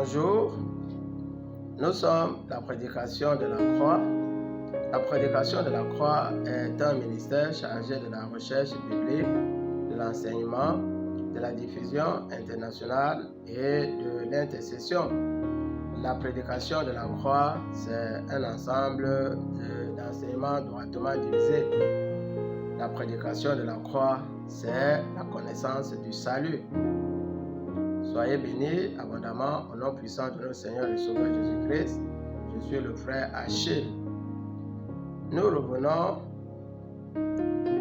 Bonjour, nous sommes la prédication de la croix. La prédication de la croix est un ministère chargé de la recherche biblique, de l'enseignement, de la diffusion internationale et de l'intercession. La prédication de la croix, c'est un ensemble d'enseignements droitement divisés. La prédication de la croix, c'est la connaissance du salut. Soyez bénis abondamment au nom puissant de notre Seigneur et Sauveur Jésus-Christ. Je suis le frère Achille. Nous revenons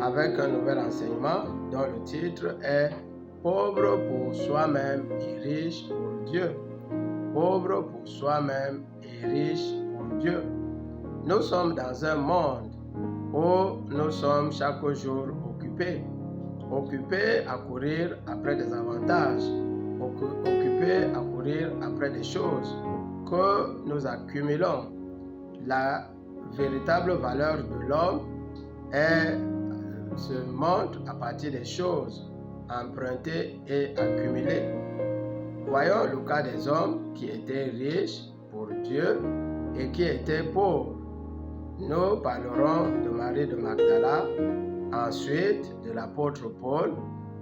avec un nouvel enseignement dont le titre est « Pauvre pour soi-même et riche pour Dieu ». Pauvre pour soi-même et riche pour Dieu. Nous sommes dans un monde où nous sommes chaque jour occupés à courir après des avantages, occupés à courir après des choses que nous accumulons. La véritable valeur de l'homme se montre à partir des choses empruntées et accumulées. Voyons le cas des hommes qui étaient riches pour Dieu et qui étaient pauvres. Nous parlerons de Marie de Magdala, ensuite de l'apôtre Paul,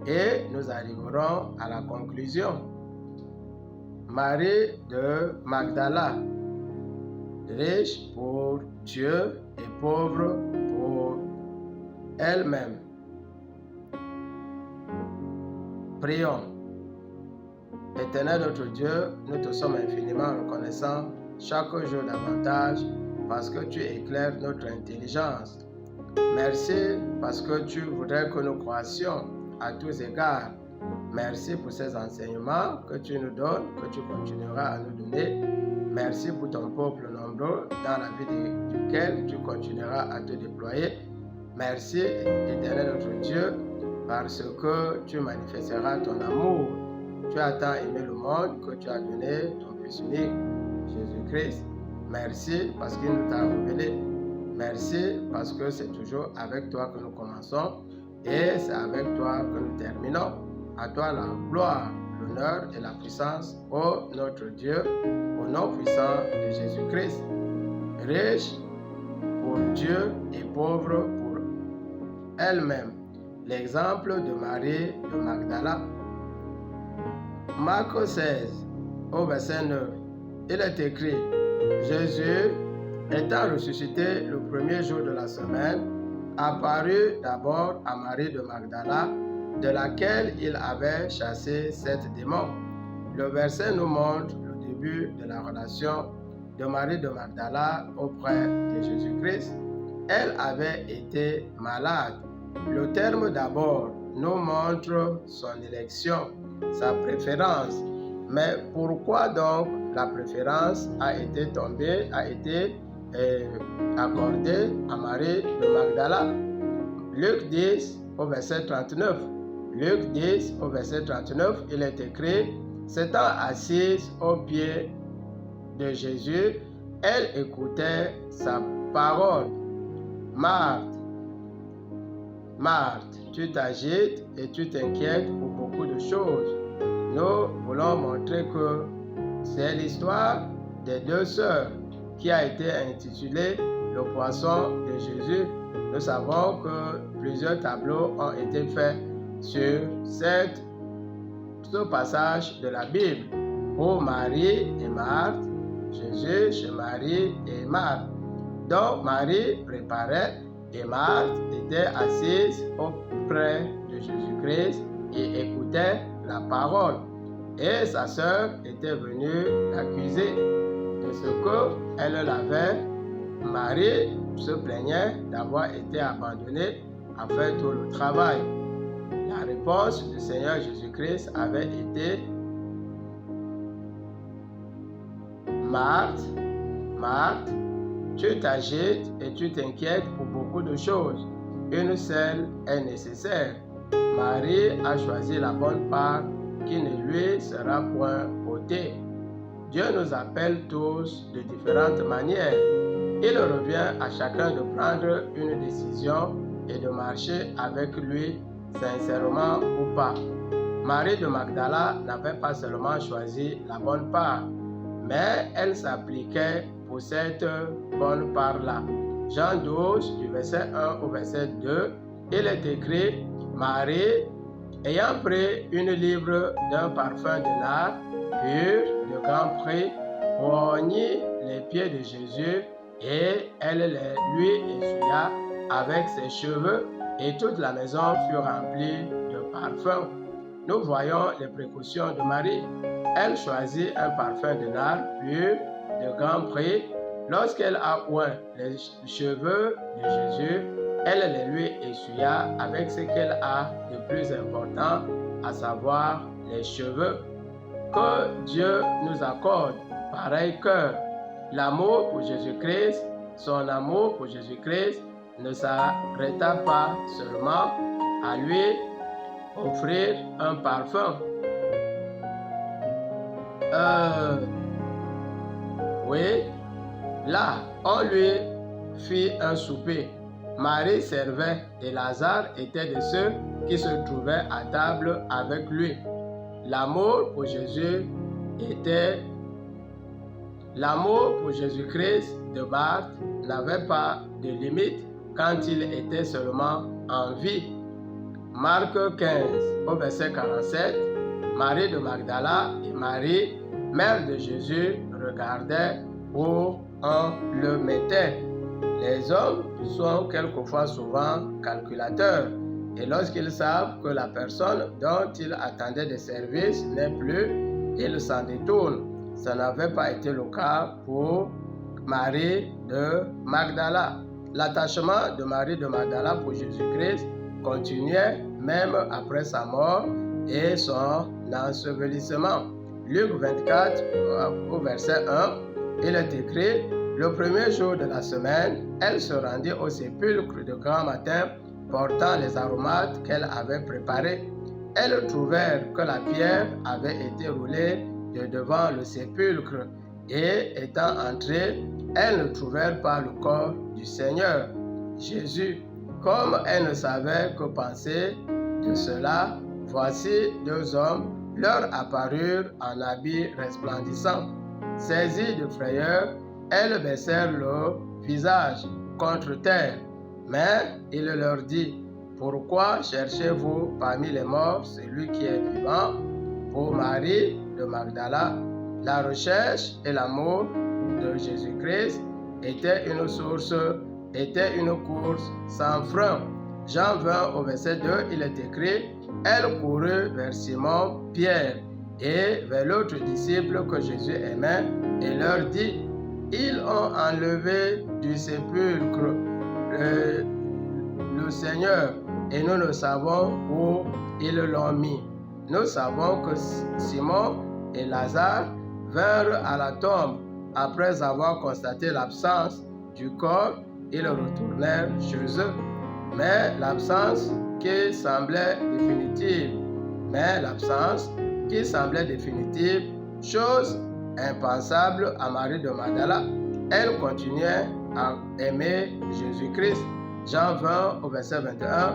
et nous arriverons à la conclusion. Marie de Magdala, riche pour Dieu et pauvre pour elle-même. Prions. Éternel notre Dieu, nous te sommes infiniment reconnaissants chaque jour davantage parce que tu éclaires notre intelligence. Merci parce que tu voudrais que nous croissions à tous égards. Merci pour ces enseignements que tu nous donnes, que tu continueras à nous donner. Merci pour ton peuple nombreux dans la vie duquel tu continueras à te déployer. Merci, éternel notre Dieu, parce que tu manifesteras ton amour. Tu as tant aimé le monde que tu as donné ton Fils unique, Jésus-Christ. Merci parce qu'il nous t'a révélé. Merci parce que c'est toujours avec toi que nous commençons et c'est avec toi que nous terminons. À toi la gloire, l'honneur et la puissance, ô notre Dieu, au nom puissant de Jésus-Christ. Riche pour Dieu et pauvre pour elle-même. L'exemple de Marie de Magdala. Marc 16, au verset 9, il est écrit, Jésus, étant ressuscité le premier jour de la semaine, apparut d'abord à Marie de Magdala, de laquelle il avait chassé 7 démons. Le verset nous montre le début de la relation de Marie de Magdala auprès de Jésus-Christ. Elle avait été malade. Le terme d'abord nous montre son élection, sa préférence. Mais pourquoi donc la préférence a été accordée à Marie de Magdala? Luc 10 au verset 39. Luc 10 au verset 39, il est écrit, s'étant assise aux pieds de Jésus, elle écoutait sa parole. Marthe, tu t'agites et tu t'inquiètes pour beaucoup de choses. Nous voulons montrer que c'est l'histoire des 2 sœurs qui a été intitulée Le poisson de Jésus. Nous savons que plusieurs tableaux ont été faits sur ce passage de la Bible pour Marie et Marthe, Jésus chez Marie et Marthe. Donc Marie préparait et Marthe était assise auprès de Jésus-Christ et écoutait la parole. Et sa sœur était venue l'accuser de ce qu'elle l'avait. Marie se plaignait d'avoir été abandonnée à faire tout le travail. La réponse du Seigneur Jésus-Christ avait été Marthe, Marthe, tu t'agites et tu t'inquiètes pour beaucoup de choses. Une seule est nécessaire. Marie a choisi la bonne part qui ne lui sera point ôtée. Dieu nous appelle tous de différentes manières. Il revient à chacun de prendre une décision et de marcher avec lui sincèrement ou pas. Marie de Magdala n'avait pas seulement choisi la bonne part, mais elle s'appliquait pour cette bonne part-là. Jean 12, du verset 1 au verset 2, il est écrit, Marie, ayant pris une livre d'un parfum de nard pur de grand prix, oignit les pieds de Jésus et elle les lui essuya avec ses cheveux et toute la maison fut remplie de parfum. Nous voyons les précautions de Marie. Elle choisit un parfum de nard pur de grand prix. Lorsqu'elle a oint les cheveux de Jésus, elle les lui essuya avec ce qu'elle a de plus important, à savoir les cheveux. Que Dieu nous accorde pareil cœur. L'amour pour Jésus-Christ, son amour pour Jésus-Christ ne s'arrêta pas seulement à lui offrir un parfum. Oui, là, on lui fit un souper. Marie servait et Lazare était de ceux qui se trouvaient à table avec lui. L'amour pour Jésus était... L'amour pour Jésus-Christ de Marthe n'avait pas de limite quand il était seulement en vie. Marc 15, au verset 47, Marie de Magdala et Marie, mère de Jésus, regardaient où on le mettait. Les hommes sont quelquefois souvent calculateurs et lorsqu'ils savent que la personne dont ils attendaient des services n'est plus, ils s'en détournent. Ça n'avait pas été le cas pour Marie de Magdala. L'attachement de Marie de Magdala pour Jésus-Christ continuait même après sa mort et son ensevelissement. Luc 24, au verset 1, il est écrit, le premier jour de la semaine, elle se rendit au sépulcre de grand matin, portant les aromates qu'elle avait préparés. Elles trouvèrent que la pierre avait été roulée de devant le sépulcre, et étant entrées, elles ne trouvèrent pas le corps du Seigneur Jésus. Comme elles ne savaient que penser de cela, voici deux hommes leur apparurent en habits resplendissants. Saisies de frayeur, elles baissèrent le visage contre terre. Mais il leur dit, pourquoi cherchez-vous parmi les morts celui qui est vivant? Pour Marie de Magdala, la recherche et l'amour de Jésus-Christ étaient une course sans frein. Jean 20 au verset 2, il est écrit, elle courut vers Simon Pierre et vers l'autre disciple que Jésus aimait et leur dit, ils ont enlevé du sépulcre le Seigneur et nous ne savons où ils l'ont mis. Nous savons que Simon et Lazare vinrent à la tombe après avoir constaté l'absence du corps, ils retournèrent chez eux. Mais l'absence qui semblait définitive, chose impensable à Marie de Magdala, elle continuait à aimer Jésus-Christ. Jean 20 au verset 21.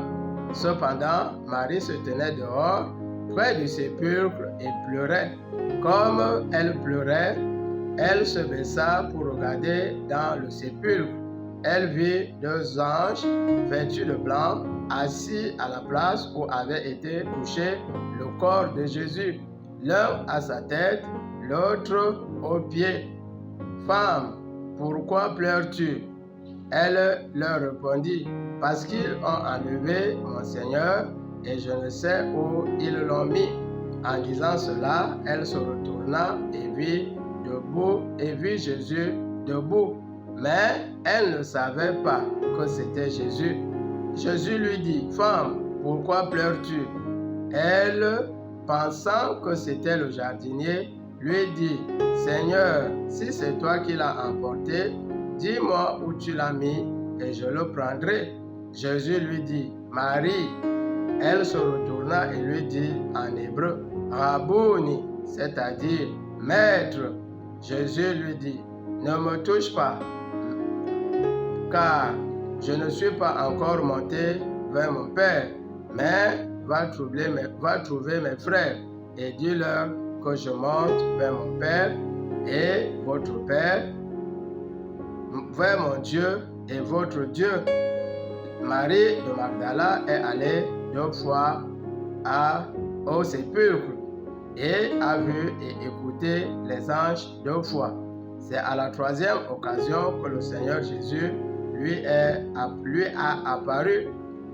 Cependant, Marie se tenait dehors, près du sépulcre et pleurait. Comme elle pleurait, elle se baissa pour regarder dans le sépulcre. Elle vit deux anges vêtus de blanc, assis à la place où avait été couché le corps de Jésus, l'un à sa tête, l'autre aux pieds. Femme, pourquoi pleures-tu? Elle leur répondit, parce qu'ils ont enlevé mon Seigneur et je ne sais où ils l'ont mis. En disant cela, elle se retourna et vit Jésus debout. Mais elle ne savait pas que c'était Jésus. Jésus lui dit, femme, pourquoi pleures-tu? Elle, pensant que c'était le jardinier, lui dit, Seigneur, si c'est toi qui l'as emporté, dis-moi où tu l'as mis et je le prendrai. Jésus lui dit, Marie. Elle se retourna et lui dit en hébreu, Rabouni, c'est-à-dire Maître. Jésus lui dit, ne me touche pas, car je ne suis pas encore monté vers mon Père, mais va trouver mes frères et dis-leur que je monte vers mon Père et votre Père, vers mon Dieu et votre Dieu. Marie de Magdala est allée 2 fois au sépulcre et a vu et écouté les anges 2 fois. C'est à la 3e occasion que le Seigneur Jésus lui a apparu.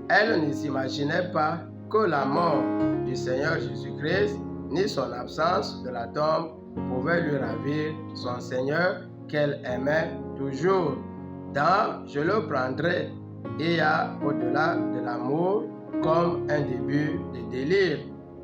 Elle ne s'imaginait pas que la mort du Seigneur Jésus-Christ ni son absence de la tombe pouvait lui ravir son Seigneur qu'elle aimait toujours. Dans « Je le prendrai », il y a au-delà de l'amour comme un début de délire.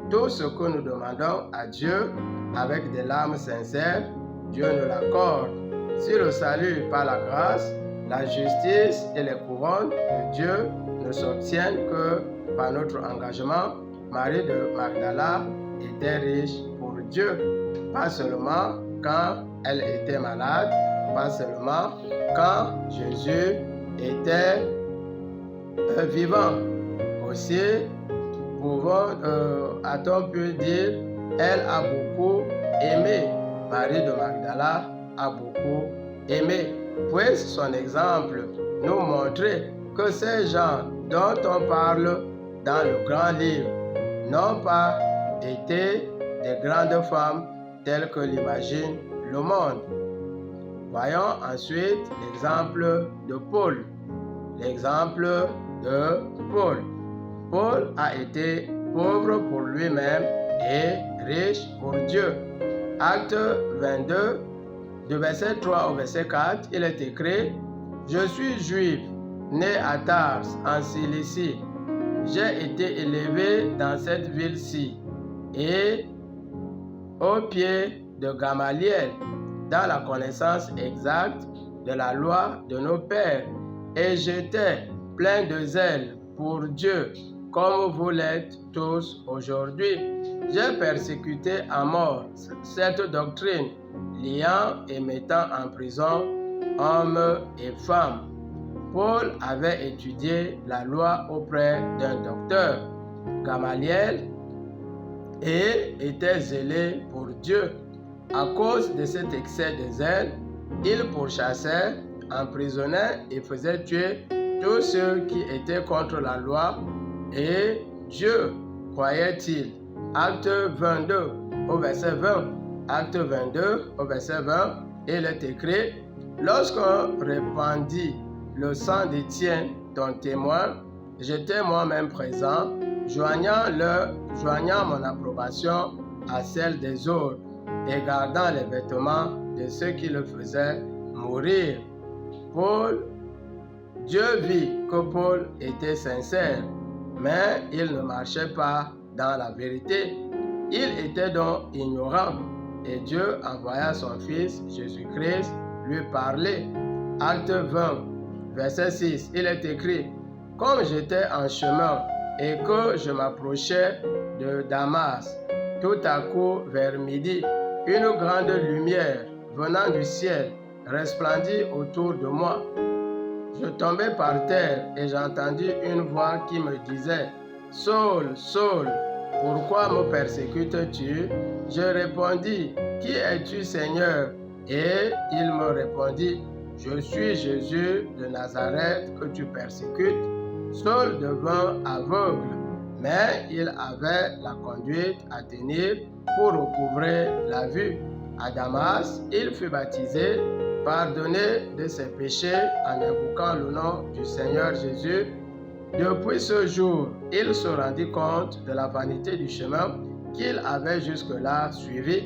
Tout ce que nous demandons à Dieu avec des larmes sincères, Dieu nous l'accorde. Si le salut par la grâce, la justice et les couronnes de Dieu ne s'obtiennent que par notre engagement, Marie de Magdala était riche pour Dieu, pas seulement quand elle était malade, pas seulement quand Jésus était vivant. Aussi, a-t-on pu dire, elle a beaucoup aimé. Marie de Magdala a beaucoup aimé. Puisse son exemple nous montrer que ces gens dont on parle dans le grand livre n'ont pas été des grandes femmes telles que l'imagine le monde. Voyons ensuite l'exemple de Paul. L'exemple de Paul. Paul a été pauvre pour lui-même et riche pour Dieu. Acte 22, de verset 3 au verset 4, il est écrit « Je suis juif, né à Tars, en Cilicie. J'ai été élevé dans cette ville-ci et au pied de Gamaliel, dans la connaissance exacte de la loi de nos pères, et j'étais plein de zèle pour Dieu, comme vous l'êtes tous aujourd'hui. J'ai persécuté à mort cette doctrine, liant et mettant en prison hommes et femmes. Paul avait étudié la loi auprès d'un docteur, Gamaliel, et était zélé pour Dieu. À cause de cet excès de zèle, il pourchassait, emprisonnait et faisait tuer tous ceux qui étaient contre la loi et Dieu, croyait-il. Acte 22 au verset 20. Acte 22 au verset 20, il est écrit « Lorsqu'on répandit le sang d'Étienne, ton témoin, j'étais moi-même présent, joignant mon approbation à celle des autres et gardant les vêtements de ceux qui le faisaient mourir. » Dieu vit que Paul était sincère, mais il ne marchait pas dans la vérité. Il était donc ignorant et Dieu envoya son Fils Jésus-Christ lui parler. Acte 20, verset 6, il est écrit « Comme j'étais en chemin et que je m'approchais de Damas, tout à coup vers midi, une grande lumière venant du ciel resplendit autour de moi. Je tombais par terre et j'entendis une voix qui me disait « Saul, Saul, pourquoi me persécutes-tu » Je répondis « Qui es-tu, Seigneur ?» Et il me répondit « Je suis Jésus de Nazareth que tu persécutes. » Saul devint aveugle, mais il avait la conduite à tenir pour recouvrer la vue. À Damas, il fut baptisé, pardonné de ses péchés en invoquant le nom du Seigneur Jésus. Depuis ce jour, il se rendit compte de la vanité du chemin qu'il avait jusque-là suivi.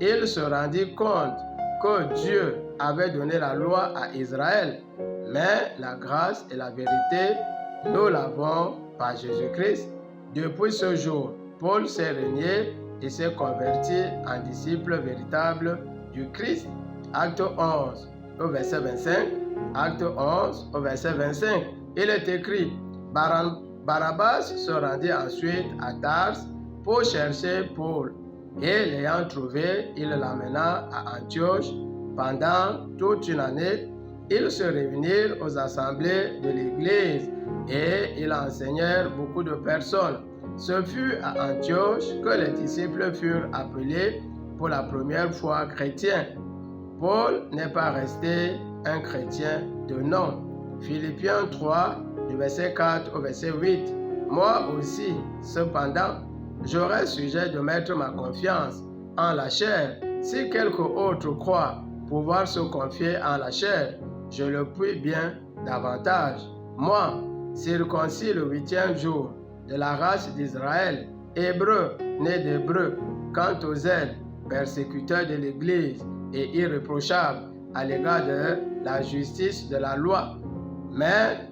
Il se rendit compte que Dieu avait donné la loi à Israël, mais la grâce et la vérité, nous l'avons par Jésus-Christ. Depuis ce jour, Paul s'est renié et s'est converti en disciple véritable du Christ. Acte 11 au verset 25. Acte 11 au verset 25. Il est écrit « Barabbas se rendit ensuite à Tars pour chercher Paul, et l'ayant trouvé, il l'amena à Antioche. Pendant toute une année, ils se réunirent aux assemblées de l'Église et ils enseignèrent beaucoup de personnes. Ce fut à Antioche que les disciples furent appelés pour la première fois chrétiens. Paul n'est pas resté un chrétien de nom. Philippiens 3, du verset 4 au verset 8. Moi aussi, cependant, j'aurais sujet de mettre ma confiance en la chair. Si quelque autre croit pouvoir se confier en la chair, je le puis bien davantage. Moi, circoncis le 8e jour de la race d'Israël, hébreu, né d'hébreu, quant aux ailes, persécuteur de l'Église et irréprochable à l'égard de la justice de la loi. Mais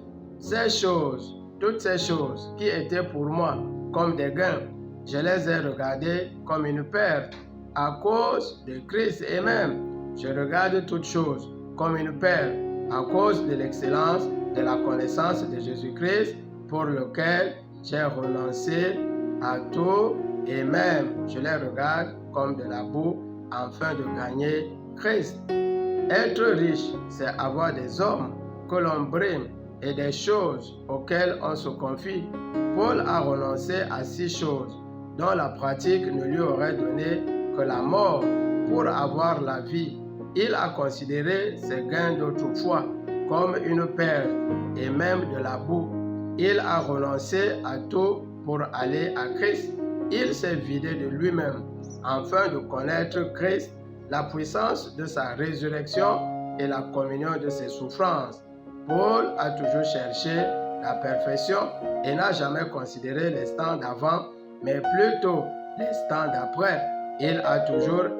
toutes ces choses qui étaient pour moi comme des gains, je les ai regardées comme une perte à cause de Christ, et même je regarde toutes choses comme une perte à cause de l'excellence de la connaissance de Jésus-Christ, pour lequel j'ai renoncé à tout, et même je les regarde comme de la boue afin de gagner Christ. Être riche, c'est avoir des hommes que l'on brime et des choses auxquelles on se confie. Paul a renoncé à 6 choses dont la pratique ne lui aurait donné que la mort pour avoir la vie. Il a considéré ses gains d'autrefois comme une perte et même de la boue. Il a renoncé à tout pour aller à Christ. Il s'est vidé de lui-même afin de connaître Christ, la puissance de sa résurrection et la communion de ses souffrances. Paul a toujours cherché la perfection et n'a jamais considéré l'instant d'avant, mais plutôt l'instant d'après. Il a toujours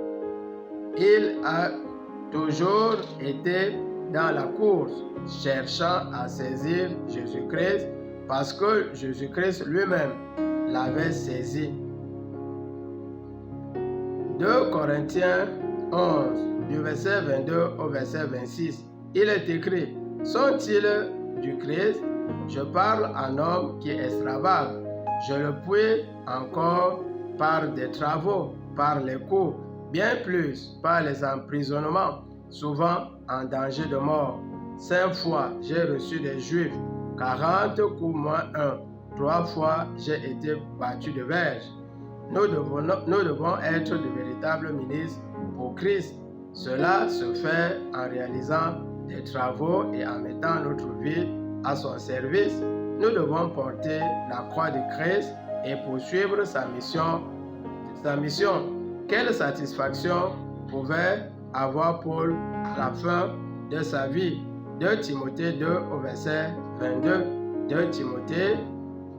été dans la course, cherchant à saisir Jésus-Christ, parce que Jésus-Christ lui-même l'avait saisi. 2 Corinthiens 11, du verset 22 au verset 26, il est écrit: sont-ils du Christ? Je parle en homme qui extravage. Je le puis encore par des travaux, par les coups, bien plus par les emprisonnements, souvent en danger de mort. 5 fois j'ai reçu des Juifs, 40 coups moins 1. 3 fois j'ai été battu de verge. Nous devons être de véritables ministres pour Christ. Cela se fait en réalisant des travaux et en mettant notre vie à son service. Nous devons porter la croix de Christ et poursuivre sa mission. Quelle satisfaction pouvait avoir Paul à la fin de sa vie? 2 Timothée 2 au verset 22. 2 Timothée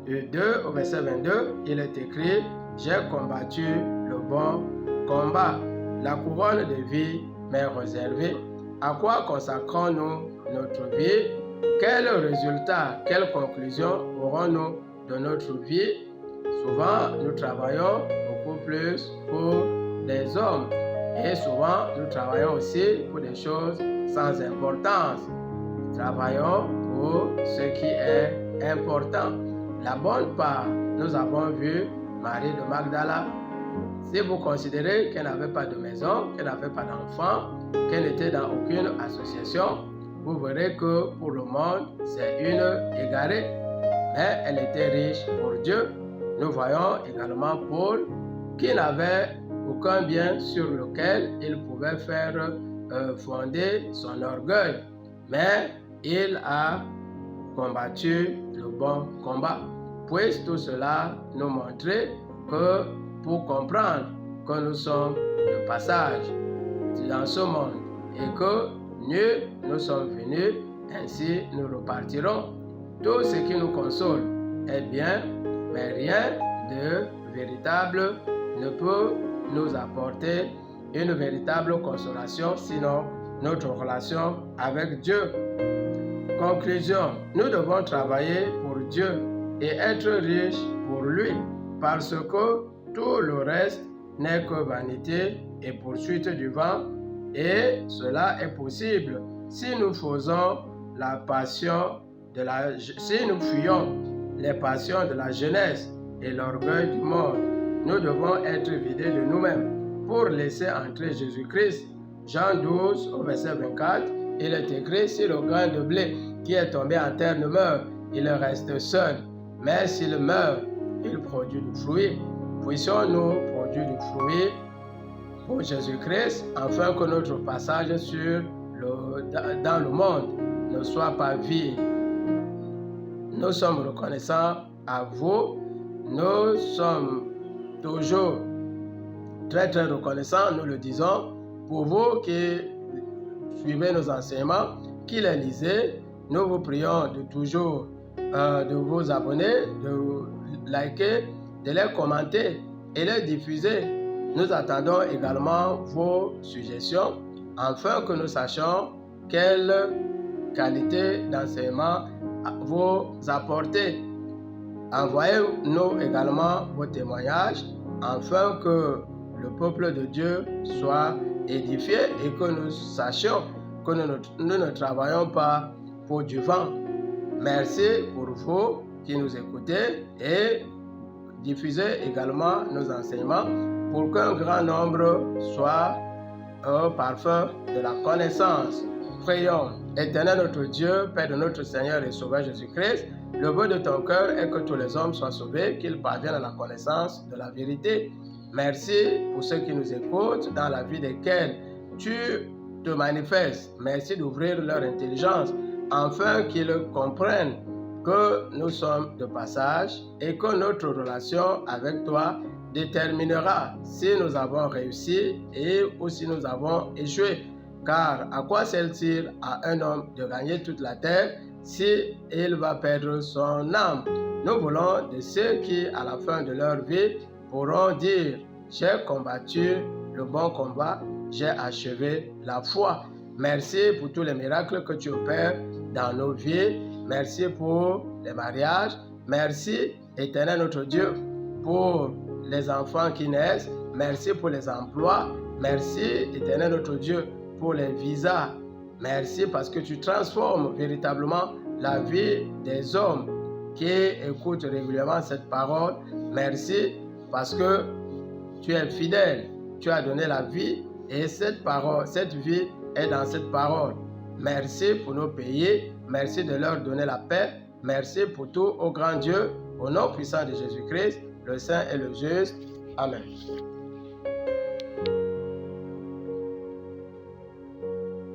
2 au verset 22, il est écrit: j'ai combattu le bon combat. La couronne de vie m'est réservée. À quoi consacrons-nous notre vie? Quel résultat, quelle conclusion aurons-nous de notre vie? Souvent, nous travaillons beaucoup plus pour les hommes et souvent, nous travaillons aussi pour des choses sans importance. Nous travaillons pour ce qui est important. La bonne part, nous avons vu Marie de Magdala. Si vous considérez qu'elle n'avait pas de maison, qu'elle n'avait pas d'enfant, qu'elle n'était dans aucune association, vous verrez que pour le monde, c'est une égarée. Mais elle était riche pour Dieu. Nous voyons également Paul qui n'avait aucun bien sur lequel il pouvait faire fonder son orgueil. Mais il a combattu le bon combat. Puisse tout cela nous montrer que pour comprendre que nous sommes de passage dans ce monde et que nous sommes venus, ainsi nous repartirons. Tout ce qui nous console est bien, mais rien de véritable ne peut nous apporter une véritable consolation, sinon notre relation avec Dieu. Conclusion, nous devons travailler pour Dieu et être riches pour lui, parce que tout le reste n'est que vanité et poursuite du vent, et cela est possible si nous fuyons les passions de la jeunesse et l'orgueil du monde. Nous devons être vidés de nous-mêmes pour laisser entrer Jésus-Christ. Jean 12 au verset 24, il est écrit: si le grain de blé qui est tombé en terre ne meurt, il reste seul. Mais s'il meurt, il produit du fruit. Puissions-nous produire du fruit pour Jésus-Christ, afin que notre passage dans le monde ne soit pas vide. Nous sommes reconnaissants à vous. Nous sommes toujours très très reconnaissants, nous le disons, pour vous qui suivez nos enseignements, qui les lisez. Nous vous prions de toujours de vous abonner, de liker, de les commenter et les diffuser. Nous attendons également vos suggestions afin que nous sachions quelle qualité d'enseignement vous apportez. Envoyez-nous également vos témoignages afin que le peuple de Dieu soit édifié et que nous sachions que nous ne travaillons pas pour du vent. Merci pour vous qui nous écoutez et diffusez également nos enseignements pour qu'un grand nombre soit au parfum de la connaissance. Prions. Éternel notre Dieu, Père de notre Seigneur et Sauveur Jésus-Christ, le vœu de ton cœur est que tous les hommes soient sauvés, qu'ils parviennent à la connaissance de la vérité. Merci pour ceux qui nous écoutent, dans la vie desquels tu te manifestes. Merci d'ouvrir leur intelligence, afin qu'ils comprennent que nous sommes de passage et que notre relation avec toi déterminera si nous avons réussi ou si nous avons échoué. Car à quoi sert-il à un homme de gagner toute la terre si il va perdre son âme? Nous voulons de ceux qui, à la fin de leur vie, pourront dire: j'ai combattu le bon combat, j'ai achevé la foi. Merci pour tous les miracles que tu opères dans nos vies. Merci pour les mariages. Merci, Éternel notre Dieu, pour les enfants qui naissent. Merci pour les emplois. Merci, Éternel notre Dieu, pour les visas. Merci parce que tu transformes véritablement la vie des hommes qui écoutent régulièrement cette parole. Merci parce que tu es fidèle. Tu as donné la vie et cette vie est dans cette parole. Merci pour nos pays. Merci de leur donner la paix. Merci pour tout, ô grand Dieu, au nom puissant de Jésus-Christ, le Saint et le Juste. Amen.